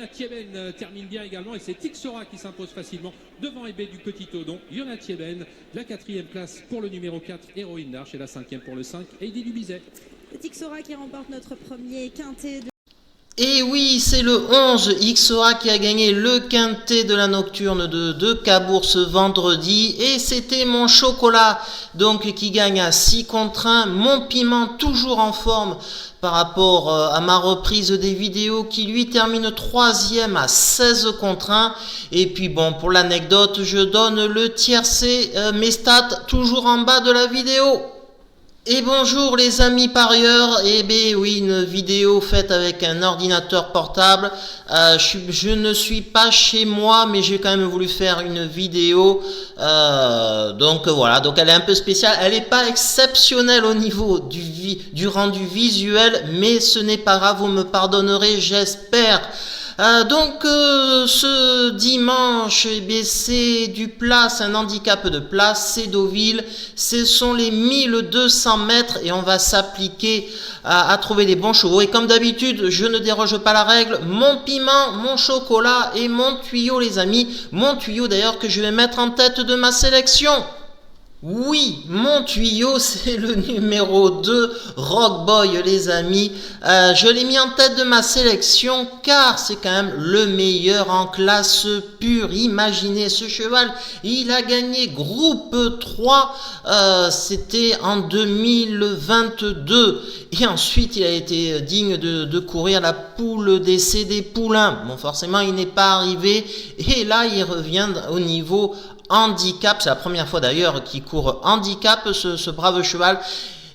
Thieben termine bien également et c'est Tixora qui s'impose facilement devant Ebé du Petit Taudon. Yona Thieben, la 4e place pour le numéro 4, Héroïne d'Arche, et la 5e pour le 5, Heidi Dubizet. Tixora qui remporte notre premier quintet de... Et oui, c'est le 11 XOA qui a gagné le quintet de la nocturne de Cabourg ce vendredi. Et c'était mon chocolat donc qui gagne à 6 contre 1. Mon piment toujours en forme par rapport à ma reprise des vidéos qui lui termine 3e à 16 contre 1. Et puis bon, pour l'anecdote, je donne le tiercé, mes stats toujours en bas de la vidéo. Et bonjour les amis parieurs, et bien oui, une vidéo faite avec un ordinateur portable. Je ne suis pas chez moi, mais j'ai quand même voulu faire une vidéo. Donc voilà, donc elle est un peu spéciale. Elle n'est pas exceptionnelle au niveau du rendu visuel, mais ce n'est pas grave, vous me pardonnerez, j'espère. Donc ce dimanche, eh bien, c'est du place, un handicap de place, c'est Deauville, ce sont les 1200 mètres et on va s'appliquer à trouver les bons chevaux. Et comme d'habitude, je ne déroge pas la règle, mon piment, mon chocolat et mon tuyau les amis, mon tuyau d'ailleurs que je vais mettre en tête de ma sélection. Oui, mon tuyau, c'est le numéro 2, Rock Boy, les amis. Je l'ai mis en tête de ma sélection car c'est quand même le meilleur en classe pure. Imaginez ce cheval, il a gagné groupe 3, c'était en 2022. Et ensuite, il a été digne de courir la poule d'essai des poulains. Bon, forcément, il n'est pas arrivé. Et là, il revient au niveau handicap, c'est la première fois d'ailleurs qu'il court handicap, ce brave cheval.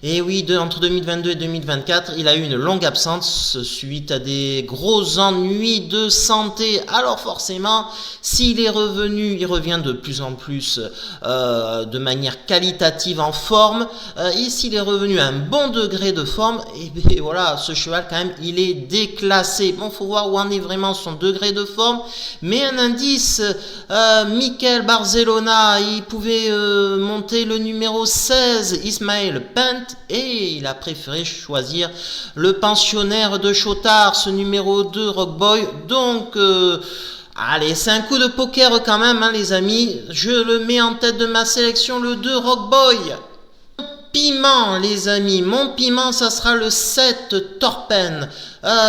Et oui, entre 2022 et 2024, il a eu une longue absence suite à des gros ennuis de santé. Alors forcément, s'il est revenu, il revient de plus en plus de manière qualitative en forme. Et s'il est revenu à un bon degré de forme, et bien voilà, ce cheval quand même, il est déclassé. Bon, faut voir où en est vraiment son degré de forme. Mais un indice, Michael Barcelona, il pouvait monter le numéro 16, Ismaël Pent. Et il a préféré choisir le pensionnaire de Chotard, ce numéro 2 Rockboy. Donc, allez, c'est un coup de poker quand même, hein, les amis. Je le mets en tête de ma sélection, le 2 Rockboy. Piment, les amis. Mon piment, ça sera le 7 Torpen.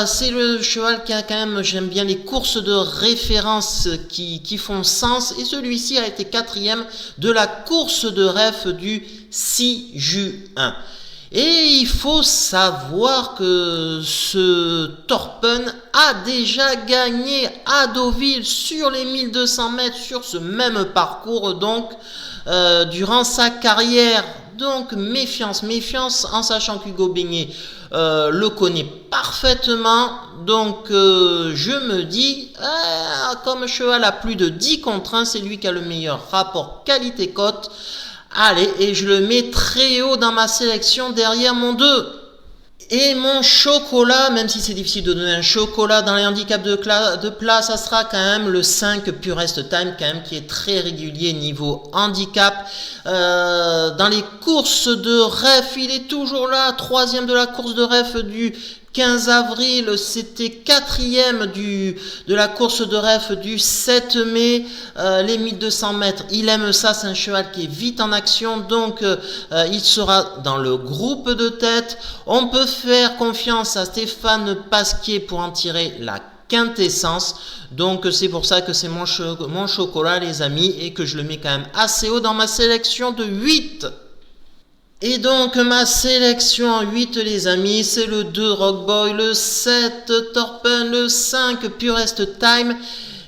C'est le cheval qui a quand même, j'aime bien les courses de référence qui font sens. Et celui-ci a été 4e de la course de ref du 6 juin. Et il faut savoir que ce Torpen a déjà gagné à Deauville sur les 1200 mètres sur ce même parcours donc durant sa carrière. Donc méfiance, méfiance en sachant qu'Hugo Beignet le connaît parfaitement. Donc je me dis, comme cheval a plus de 10 contre 1, c'est lui qui a le meilleur rapport qualité-cote. Allez, et je le mets très haut dans ma sélection derrière mon 2. Et mon chocolat, même si c'est difficile de donner un chocolat dans les handicaps de place, ça sera quand même le 5 Purest Time, quand même, qui est très régulier niveau handicap. Dans les courses de ref, il est toujours là, 3e de la course de ref du 15 avril, c'était 4e de la course de ref du 7 mai, les 1200 mètres, il aime ça, c'est un cheval qui est vite en action, donc il sera dans le groupe de tête. On peut faire confiance à Stéphane Pasquier pour en tirer la quintessence, donc c'est pour ça que c'est mon chocolat les amis, et que je le mets quand même assez haut dans ma sélection de 8. Et donc ma sélection en 8 les amis, c'est le 2 Rockboy, le 7 Torpen, le 5 Purest Time.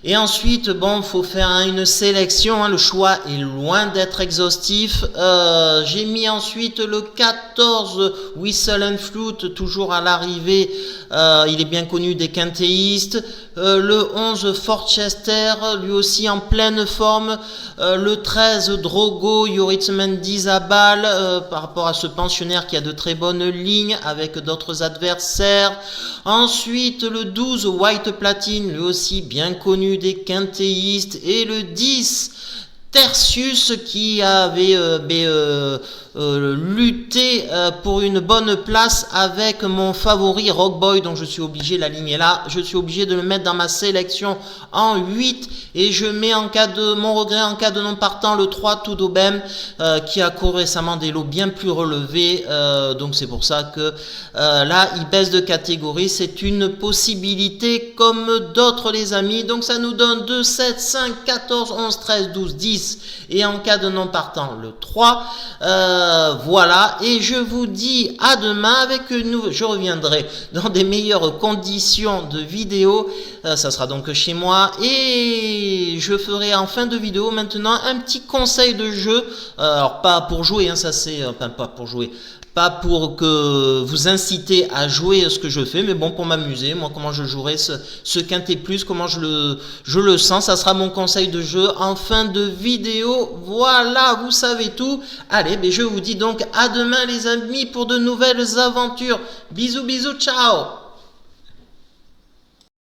Et ensuite, bon, faut faire une sélection, hein, le choix est loin d'être exhaustif. J'ai mis ensuite le 14 Whistle and Flute, toujours à l'arrivée, il est bien connu des quintéistes. Le 11 Forchester, lui aussi en pleine forme. Le 13 Drogo, Yoritz Mendizabal, par rapport à ce pensionnaire qui a de très bonnes lignes avec d'autres adversaires. Ensuite, le 12 White Platine, lui aussi bien connu des quintéistes. Et le 10 Tertius qui avait lutter pour une bonne place avec mon favori Rockboy, donc je suis obligé, la ligne est là, je suis obligé de le mettre dans ma sélection en 8 et je mets en cas de mon regret, en cas de non partant, le 3 Tudobem qui a couru récemment des lots bien plus relevés, donc c'est pour ça que là il baisse de catégorie, c'est une possibilité comme d'autres les amis, donc ça nous donne 2, 7, 5, 14, 11, 13, 12, 10 et en cas de non partant le 3. Voilà, et je vous dis à demain avec je reviendrai dans des meilleures conditions de vidéo, ça sera donc chez moi, et je ferai en fin de vidéo maintenant un petit conseil de jeu, alors pas pour jouer, hein, ça c'est, enfin pas pour jouer, pas pour que vous inciter à jouer ce que je fais, mais bon, pour m'amuser, moi, comment je jouerai ce quintet plus, comment je le sens, ça sera mon conseil de jeu en fin de vidéo. Voilà, vous savez tout. Allez, ben je vous dis donc à demain les amis pour de nouvelles aventures. Bisous, bisous, ciao.